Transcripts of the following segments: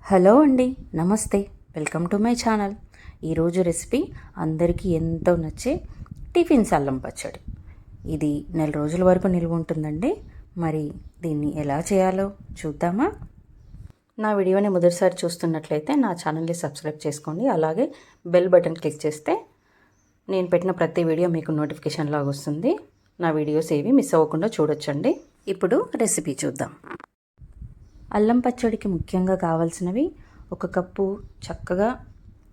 Hello అండి, నమస్తే. Welcome to my channel. ఈరోజు రెసిపీ అందరికీ ఎంతో నచ్చే టిఫిన్స్ అల్లం పచ్చడి. ఇది నెల రోజుల వరకు నిల్వ ఉంటుందండి. మరి దీన్ని ఎలా చేయాలో చూద్దామా? నా వీడియోని మొదటిసారి చూస్తున్నట్లయితే నా ఛానల్ని సబ్స్క్రైబ్ చేసుకోండి. అలాగే బెల్ బటన్ క్లిక్ చేస్తే నేను పెట్టిన ప్రతి వీడియో మీకు నోటిఫికేషన్ లాగా వస్తుంది. నా వీడియోస్ ఏవి మిస్ అవ్వకుండా చూడొచ్చండి. ఇప్పుడు రెసిపీ చూద్దాం. అల్లం పచ్చడికి ముఖ్యంగా కావాల్సినవి 1 కప్పు చక్కగా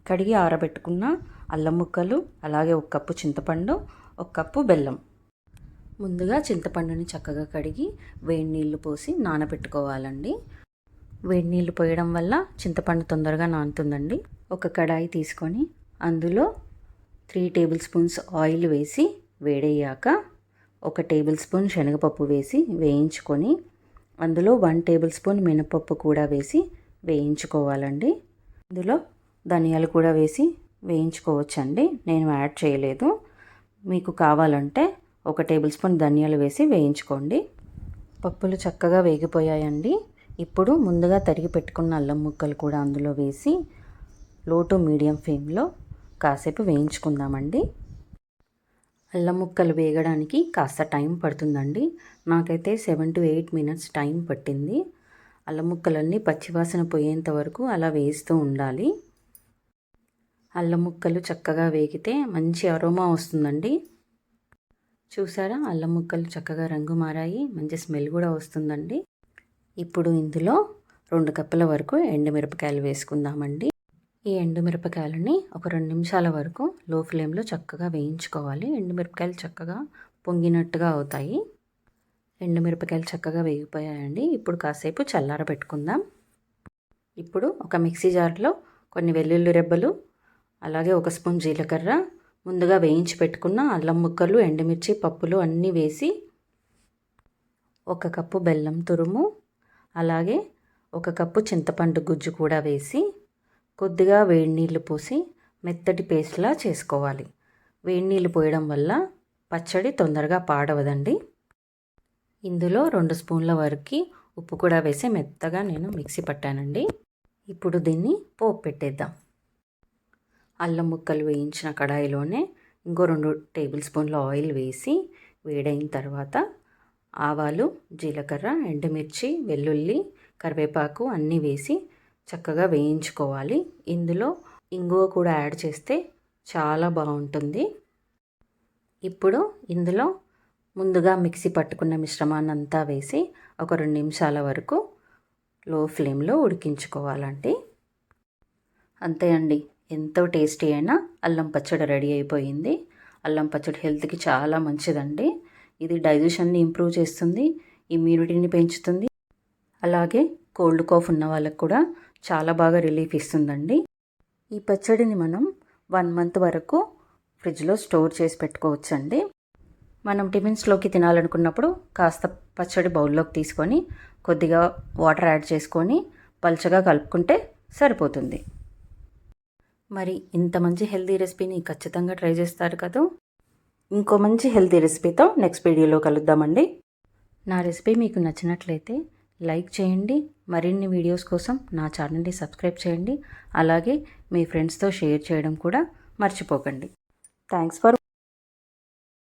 కడిగి ఆరబెట్టుకున్న అల్లం ముక్కలు, అలాగే 1 కప్పు చింతపండు, 1 కప్పు బెల్లం. ముందుగా చింతపండుని చక్కగా కడిగి వేడి నీళ్లు పోసి నానబెట్టుకోవాలండి. వేడి నీళ్లు పోయడం వల్ల చింతపండు తొందరగా నానుతుందండి. ఒక కడాయి తీసుకొని అందులో 3 టేబుల్ స్పూన్స్ ఆయిల్ వేసి వేడయ్యాక 1 టేబుల్ స్పూన్ శనగపప్పు వేసి వేయించుకొని అందులో 1 టేబుల్ స్పూన్ మినపప్పు కూడా వేసి వేయించుకోవాలండి. ఇందులో ధనియాలు కూడా వేసి వేయించుకోవచ్చండి. నేను యాడ్ చేయలేదు. మీకు కావాలంటే 1 టేబుల్ స్పూన్ ధనియాలు వేసి వేయించుకోండి. పప్పులు చక్కగా వేగిపోయాయండి. ఇప్పుడు ముందుగా తరిగి పెట్టుకున్న అల్లం ముక్కలు కూడా అందులో వేసి లో టు మీడియం ఫ్లేమ్లో కాసేపు వేయించుకుందామండి. అల్లం ముక్కలు వేగడానికి కాస్త టైం పడుతుందండి. నాకైతే 7 to 8 మినిట్స్ టైం పట్టింది. అల్లం ముక్కలన్నీ పచ్చివాసన పోయేంత వరకు అలా వేస్తూ ఉండాలి. అల్లం ముక్కలు చక్కగా వేగితే మంచి అరోమా వస్తుందండి. చూసారా, అల్లం ముక్కలు చక్కగా రంగు మారాయి, మంచి స్మెల్ కూడా వస్తుందండి. ఇప్పుడు ఇందులో 2 కప్పుల వరకు ఎండుమిరపకాయలు వేసుకుందామండి. ఈ ఎండుమిరపకాయలని ఒక 2 నిమిషాల వరకు లో ఫ్లేమ్లో చక్కగా వేయించుకోవాలి. ఎండుమిరపకాయలు చక్కగా పొంగినట్టుగా అవుతాయి. ఎండుమిరపకాయలు చక్కగా వేగిపోయాయండి. ఇప్పుడు కాసేపు చల్లారబెట్టుకుందాం. ఇప్పుడు ఒక మిక్సీ జార్లో కొన్ని వెల్లుల్లి రెబ్బలు, అలాగే 1 స్పూన్ జీలకర్ర, ముందుగా వేయించి పెట్టుకున్న అల్లం ముక్కలు, ఎండుమిర్చి, పప్పులు అన్నీ వేసి 1 కప్పు బెల్లం తురుము, అలాగే 1 కప్పు చింతపండు గుజ్జు కూడా వేసి కొద్దిగా వేడి నీళ్ళు పోసి మెత్తటి పేస్ట్లా చేసుకోవాలి. వేడి నీళ్ళు పోయడం వల్ల పచ్చడి తొందరగా పాడవదండి. ఇందులో 2 స్పూన్ల వరకు ఉప్పు కూడా వేసి మెత్తగా నేను మిక్సీ పట్టానండి. ఇప్పుడు దీన్ని పోపు పెట్టేద్దాం. అల్లం ముక్కలు వేయించిన కడాయిలోనే ఇంకో 2 టేబుల్ స్పూన్ల ఆయిల్ వేసి వేడైన తర్వాత ఆవాలు, జీలకర్ర, ఎండుమిర్చి, వెల్లుల్లి, కరివేపాకు అన్నీ వేసి చక్కగా వేయించుకోవాలి. ఇందులో ఇంగువ కూడా యాడ్ చేస్తే చాలా బాగుంటుంది. ఇప్పుడు ఇందులో ముందుగా మిక్సీ పట్టుకున్న మిశ్రమాన్ని అంతా వేసి ఒక 2 నిమిషాల వరకు లో ఫ్లేమ్లో ఉడికించుకోవాలండి. అంతే అండి, ఎంతో టేస్టీ అయిన అల్లం పచ్చడి రెడీ అయిపోయింది. అల్లం పచ్చడి హెల్త్కి చాలా మంచిదండి. ఇది డైజెషన్ని ఇంప్రూవ్ చేస్తుంది, ఇమ్యూనిటీని పెంచుతుంది, అలాగే కోల్డ్ కాఫ్ ఉన్న వాళ్ళకు కూడా చాలా బాగా రిలీఫ్ ఇస్తుందండి. ఈ పచ్చడిని మనం 1 మంత్ వరకు ఫ్రిడ్జ్లో స్టోర్ చేసి పెట్టుకోవచ్చండి. మనం టిఫిన్స్లోకి తినాలనుకున్నప్పుడు కాస్త పచ్చడి బౌల్లోకి తీసుకొని కొద్దిగా వాటర్ యాడ్ చేసుకొని పల్చగా కలుపుకుంటే సరిపోతుంది. మరి ఇంత మంచి హెల్తీ రెసిపీని ఖచ్చితంగా ట్రై చేస్తారు కదా. ఇంకో మంచి హెల్తీ రెసిపీతో నెక్స్ట్ వీడియోలో కలుద్దామండి. నా రెసిపీ మీకు నచ్చినట్లయితే లైక్ చేయండి. మరిన్ని వీడియోస్ కోసం నా ఛానల్ని సబ్స్క్రైబ్ చేయండి. అలాగే మీ ఫ్రెండ్స్తో షేర్ చేయడం కూడా మర్చిపోకండి. Thanks for